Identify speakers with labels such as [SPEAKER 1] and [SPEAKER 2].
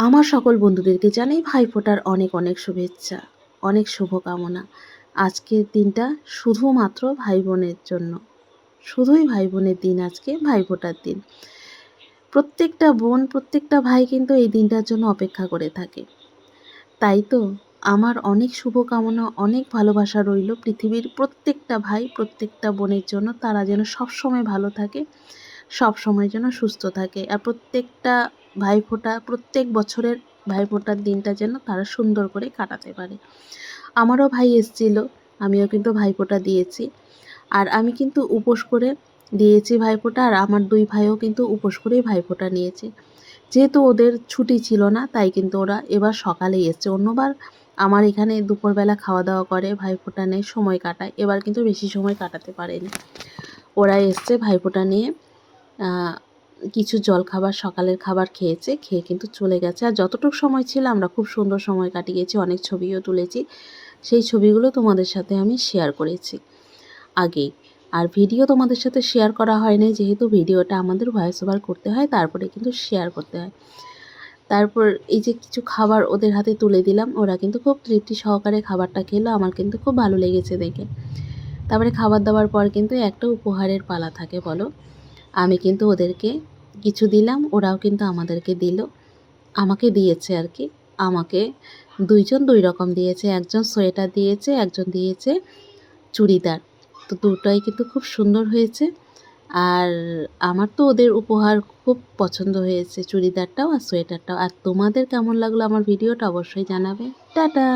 [SPEAKER 1] আমার সকল বন্ধুদেরকে জানাই ভাইফোঁটার অনেক অনেক শুভেচ্ছা, অনেক শুভকামনা। আজকের দিনটা শুধুমাত্র ভাই বোনের জন্য, শুধুই ভাই বোনের দিন। আজকে ভাইফোঁটার দিন। প্রত্যেকটা বোন, প্রত্যেকটা ভাই কিন্তু এই দিনটার জন্য অপেক্ষা করে থাকে। তাই তো আমার অনেক শুভকামনা, অনেক ভালোবাসা রইল পৃথিবীর প্রত্যেকটা ভাই, প্রত্যেকটা বোনের জন্য। তারা যেন সবসময় ভালো থাকে, সব সময় যেন সুস্থ থাকে। আর প্রত্যেকটা ভাইফোঁটা, প্রত্যেক বছরের ভাইফোঁটার দিনটা যেন তারা সুন্দর করে কাটাতে পারে। আমারও ভাই এসেছিল, আমিও কিন্তু ভাইফোঁটা দিয়েছি। আর আমি কিন্তু উপোস করে দিয়েছি ভাইফোঁটা, আর আমার দুই ভাইও কিন্তু উপোস করেই ভাইফোঁটা নিয়েছে। যেহেতু ওদের ছুটি ছিল না, তাই কিন্তু ওরা এবার সকালেই এসছে। অন্যবার আমার এখানে দুপুরবেলা খাওয়া দাওয়া করে, ভাইফোঁটা নিয়ে সময় কাটায়। এবার কিন্তু বেশি সময় কাটাতে পারেনি। ওরা এসছে ভাইফোঁটা নিয়ে, কিছু জলখাবার, সকালের খাবার খেয়েছে, খেয়ে কিন্তু চলে গেছে। আর যতটুকু সময় ছিল আমরা খুব সুন্দর সময় কাটিয়েছি, অনেক ছবিও তুলেছি। সেই ছবিগুলো তোমাদের সাথে আমি শেয়ার করেছি আগেই। আর ভিডিও তোমাদের সাথে শেয়ার করা হয়নি, যেহেতু ভিডিওটা আমাদের ভয়েস ওভার করতে হয়, তারপরে কিন্তু শেয়ার করতে হয়। তারপর এই যে কিছু খাবার ওদের হাতে তুলে দিলাম, ওরা কিন্তু খুব তৃপ্তি সহকারে খাবারটা খেলো। আমার কিন্তু খুব ভালো লেগেছে দেখে। তারপরে খাবার দাবার পর কিন্তু একটা উপহারের পালা থাকে, বলো। আমি কিন্তু ওদেরকে কিছু দিলাম, ওরাও কিন্তু আমাদেরকে দিল, আমাকে দিয়েছে আর কি। আমাকে দুইজন দুই রকম দিয়েছে, একজন সোয়েটার দিয়েছে, একজন দিয়েছে চুড়িদার। তো দুটোই কিন্তু খুব সুন্দর হয়েছে। আর আমার তো ওদের উপহার খুব পছন্দ হয়েছে, চুড়িদারটাও আর সোয়েটারটাও। আর তোমাদের কেমন লাগলো আমার ভিডিওটা অবশ্যই জানাবে। টাটা।